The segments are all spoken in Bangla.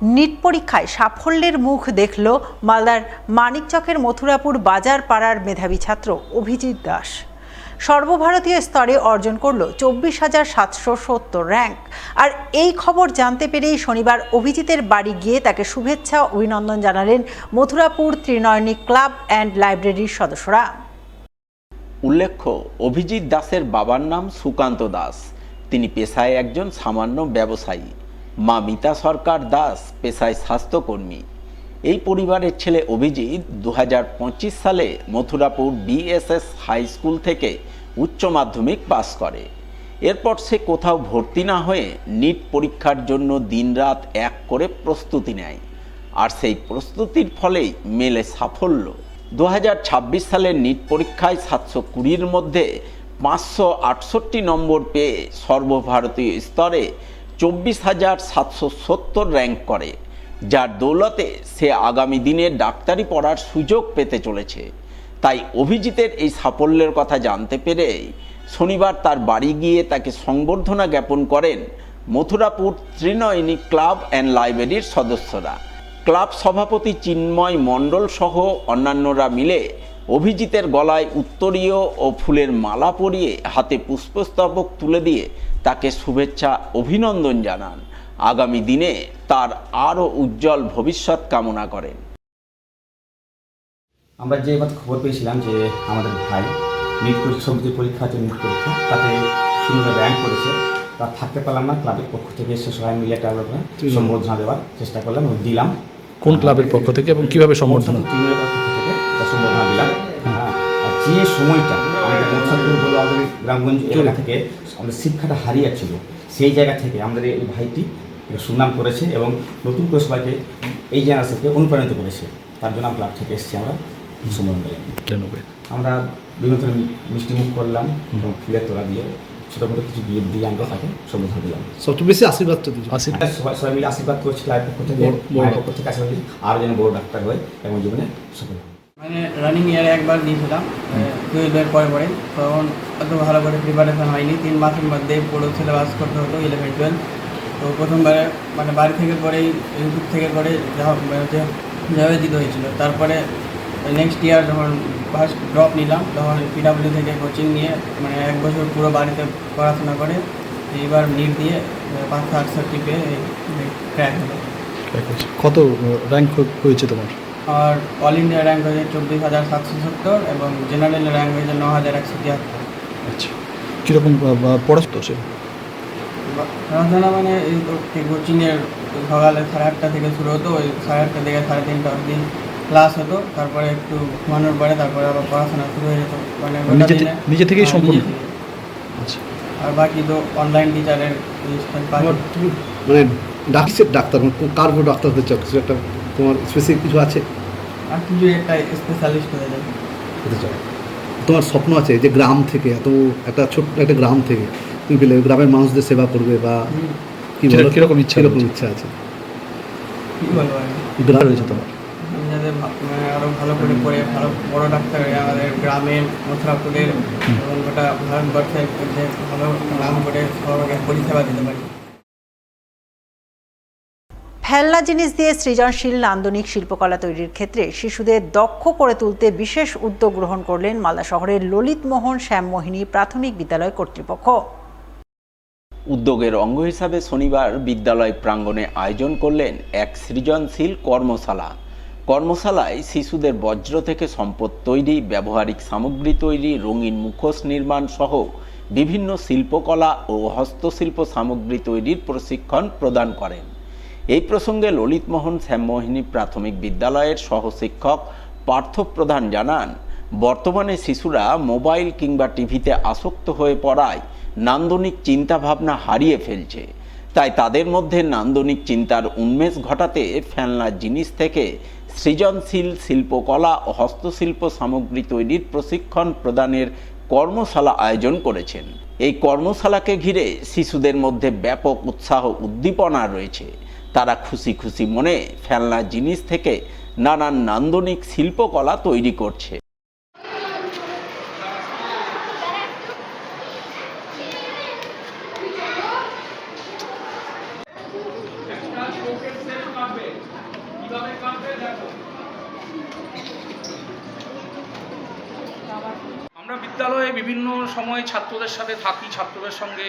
নিট পরীক্ষায় সাফল্যের মুখ দেখল মালদার মানিকচকের মথুরাপুর বাজার পাড়ার মেধাবী ছাত্র অভিজিৎ দাস। সর্বভারতীয় স্তরে অর্জন করল 24,770 র্যাঙ্ক। আর এই খবর জানতে পেরেই শনিবার অভিজিতের বাড়ি গিয়ে তাকে শুভেচ্ছা অভিনন্দন জানালেন মথুরাপুর ত্রিনয়নী ক্লাব অ্যান্ড লাইব্রেরির সদস্যরা। উল্লেখ্য, অভিজিৎ দাসের বাবার নাম সুকান্ত দাস। তিনি পেশায় একজন সামান্য ব্যবসায়ী। মা মিতা সরকার দাস পেশায় স্বাস্থ্যকর্মী। এই পরিবারের ছেলে অভিজিৎ 2025 সালে মথুরাপুর বিএসএস হাই স্কুল থেকে উচ্চ মাধ্যমিক পাস করে। এরপর সে কোথাও ভর্তি না হয়ে নিট পরীক্ষার জন্য দিনরাত এক করে প্রস্তুতি নেয়। আর সেই প্রস্তুতির ফলেই মেলে সাফল্য। 2026 সালের নিট পরীক্ষায় 720-র মধ্যে 568 নম্বর পেয়ে সর্বভারতীয় স্তরে 24,770 র্যাঙ্ক করে, যার দৌলতে সে আগামী দিনে ডাক্তারি পড়ার সুযোগ পেতে চলেছে। তাই অভিজিতের এই সাফল্যের কথা জানতে পেরে শনিবার তার বাড়ি গিয়ে তাকে সংবর্ধনা জ্ঞাপন করেন মথুরাপুর ত্রিনয়নী ক্লাব অ্যান্ড লাইব্রেরির সদস্যরা। ক্লাব সভাপতি চিন্ময় মণ্ডল সহ অন্যান্যরা মিলে অভিজিতের গলায় উত্তরীয় ও ফুলের মালা পরিয়ে হাতে পুষ্পস্তবক তুলে দিয়ে তাকে শুভেচ্ছা অভিনন্দন জানান। আগামী দিনে তার আরও উজ্জ্বল ভবিষ্যৎ কামনা করেন। আমরা যে খবর পেয়েছিলাম যে আমাদের ভাই নিট পরীক্ষা আছে, নিট পরীক্ষা তাতে সুন্দর র্যাঙ্ক করেছে, তা থাকতে পারলাম না। ক্লাবের পক্ষ থেকে সে সবাই মিলে একটা সম্বর্ধনা দেওয়ার চেষ্টা করলাম এবং দিলাম। কোন ক্লাবের পক্ষ থেকে এবং কীভাবে সম্বর্ধনা? টিমের পক্ষ থেকে সম্বর্ধনা দিলাম। আর যে সময়টা আমাদের মথুরাপুর বলে আমাদের গ্রামগঞ্জ এলাকা থেকে আমাদের শিক্ষাটা হারিয়েছিল, সেই জায়গা থেকে আমাদের এই ভাইটি সুনাম করেছে এবং নতুন করে সবাইকে এই জেনারেশনকে অনুপ্রাণিত করেছে। তার জন্য ক্লাব থেকে এসেছি আমরা সম্বোধন দিলাম। আমরা বিভিন্ন ধরনের মিষ্টি মুখ করলাম এবং ফুলের তোলা দিয়ে ছোটোখাটো কিছু গিয়ে দিয়ে আমরা তাকে সম্বোধন দিলাম। সবচেয়ে বেশি আশীর্বাদটা দিয়েছি, সবাই মিলে আশীর্বাদ করছি ক্লাবের পক্ষ থেকে, মায়ের পক্ষ থেকে আশীর্বাদ দিচ্ছি আরও যেন বড় ডাক্তার হয় এবং জীবনে সফল হয়। মানে রানিং ইয়ারে একবার দিয়েছিলাম 12-এর পরে, তখন অত ভালো করে প্রিপারেশন হয়নি। 3 মাসের মধ্যে পুরো সিলেবাস করতে হতো 11-12। তো প্রথমবারে মানে বাড়ি থেকে পরেই ইউটিউব থেকে করে যেভাবে দিতে হয়েছিল। তারপরে নেক্সট ইয়ার যখন ফার্স্ট ড্রপ নিলাম তখন পিডাব্লিউ থেকে কোচিং নিয়ে মানে 1 বছর পুরো বাড়িতে পড়াশোনা করে এইবার নিট দিয়ে 568 পেয়ে ক্র্যাক হলো। কত র্যাঙ্ক হয়েছে তোমার? আর অল ইন্ডিয়া র্যাঙ্ক হয়েছে 24,770 এবং জেনারেল র্যাঙ্ক হয়েছে 9,173। আচ্ছা, কীরকম পড়াশোনা সে? পড়াশোনা মানে এই কোচিংয়ের সকালে 8:30 থেকে শুরু হতো, ওই 8:30 থেকে 3:30 অবধি ক্লাস হতো। তারপরে একটু ঘুমানোর পরে তারপরে আবার পড়াশোনা শুরু হয়ে যেত, মানে নিজে থেকেই সম্পূর্ণ। আচ্ছা, আর বাকি তো অনলাইন টিচারের মানে ডাক্তার কার উপর ডাক্তার হতে চাও? কিছু একটা তোমার স্পেসিফিক কিছু আছে? আর কিছু একটা স্পেশালিস্ট হয়ে যায় হতে চাও? তোমার স্বপ্ন আছে যে গ্রাম থেকে এত একটা ছোট্ট একটা গ্রাম থেকে তুমি পেলে গ্রামের মানুষদের সেবা করবে বা কীরকম ইচ্ছা আছে? কী বলবো গ্রাম রয়েছে তোমার, যাতে আরও ভালো করে পড়ে ভালো বড় ডাক্তার হয়ে আমাদের গ্রামের মথুরাপুরের এবং গোটা ভারতবর্ষের মধ্যে ভালো নাম করে সবাইকে পরিষেবা দিতে পারি। খেলনা জিনিস দিয়ে সৃজনশীল নান্দনিক শিল্পকলা তৈরির ক্ষেত্রে শিশুদের দক্ষ করে তুলতে বিশেষ উদ্যোগ গ্রহণ করলেন মালদা শহরের ললিত মোহন শ্যামমোহিনী প্রাথমিক বিদ্যালয় কর্তৃপক্ষ। উদ্যোগের অঙ্গ হিসাবে শনিবার বিদ্যালয় প্রাঙ্গণে আয়োজন করলেন এক সৃজনশীল কর্মশালায় শিশুদের বজ্র থেকে সম্পদ তৈরি, ব্যবহারিক সামগ্রী তৈরি, রঙিন মুখোশ নির্মাণ সহ বিভিন্ন শিল্পকলা ও হস্তশিল্প সামগ্রী তৈরির প্রশিক্ষণ প্রদান করেন। এই প্রসঙ্গে ললিত মোহন শ্যামমোহিনী প্রাথমিক বিদ্যালয়ের সহশিক্ষক পার্থ প্রধান জানান, বর্তমানে শিশুরা মোবাইল কিংবা টিভিতে আসক্ত হয়ে পড়ায় নান্দনিক চিন্তাভাবনা হারিয়ে ফেলছে। তাই তাদের মধ্যে নান্দনিক চিন্তার উন্মেষ ঘটাতে খেলনার জিনিস থেকে সৃজনশীল শিল্পকলা ও হস্তশিল্প সামগ্রী তৈরির প্রশিক্ষণ প্রদানের কর্মশালা আয়োজন করেছেন। এই কর্মশালাকে ঘিরে শিশুদের মধ্যে ব্যাপক উৎসাহ উদ্দীপনা রয়েছে। তারা খুশি খুশি মনে খেলনার জিনিস থেকে নানান নান্দনিক শিল্পকলা তৈরি করছে। আমরা বিদ্যালয়ে বিভিন্ন সময় ছাত্রদের সাথে থাকি, ছাত্রদের সঙ্গে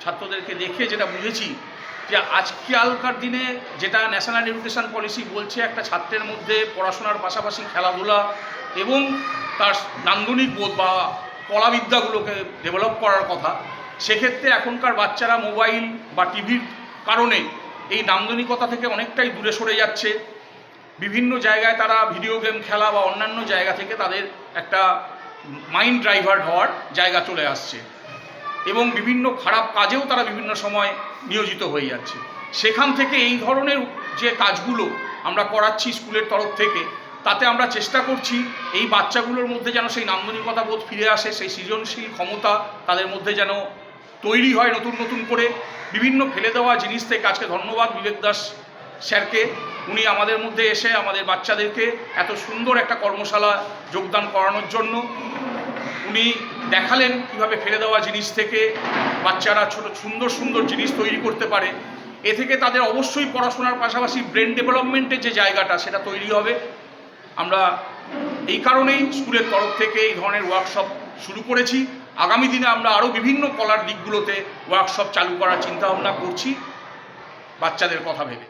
ছাত্রদেরকে দেখে যেটা বুঝেছি যে আজকালকার দিনে যেটা ন্যাশনাল এডুকেশন পলিসি বলছে একটা ছাত্রের মধ্যে পড়াশোনার পাশাপাশি খেলাধুলা এবং তার নান্দনিক বোধ বা কলাবিদ্যাগুলোকে ডেভেলপ করার কথা, সেক্ষেত্রে এখনকার বাচ্চারা মোবাইল বা টিভির কারণে এই নান্দনিকতা থেকে অনেকটাই দূরে সরে যাচ্ছে। বিভিন্ন জায়গায় তারা ভিডিও গেম খেলা বা অন্যান্য জায়গা থেকে তাদের একটা মাইন্ড ডাইভার্ট হওয়ার জায়গা চলে আসছে এবং বিভিন্ন খারাপ কাজেও তারা বিভিন্ন সময় নিয়োজিত হয়ে যাচ্ছে। সেখান থেকে এই ধরনের যে কাজগুলো আমরা করাচ্ছি স্কুলের তরফ থেকে, তাতে আমরা চেষ্টা করছি এই বাচ্চাগুলোর মধ্যে যেন সেই নান্দনিকতা বোধ ফিরে আসে, সেই সৃজনশীল ক্ষমতা তাদের মধ্যে যেন তৈরি হয় নতুন নতুন করে। বিভিন্ন ফেলে দেওয়া জিনিস থেকে আজকে ধন্যবাদ বিবেক দাস স্যারকে, উনি আমাদের মধ্যে এসে আমাদের বাচ্চাদেরকে এত সুন্দর একটা কর্মশালা যোগদান করানোর জন্য। উনি দেখালেন কীভাবে ফেলে দেওয়া জিনিস থেকে বাচ্চারা ছোট সুন্দর সুন্দর জিনিস তৈরি করতে পারে। এ থেকে তাদের অবশ্যই পড়াশোনার পাশাপাশি ব্রেন ডেভেলপমেন্টের যে জায়গাটা সেটা তৈরি হবে। আমরা এই কারণেই স্কুলের তরফ থেকে এই ধরনের ওয়ার্কশপ শুরু করেছি। আগামী দিনে আমরা আরও বিভিন্ন কলার দিকগুলোতে ওয়ার্কশপ চালু করার চিন্তাভাবনা করছি বাচ্চাদের কথা ভেবে।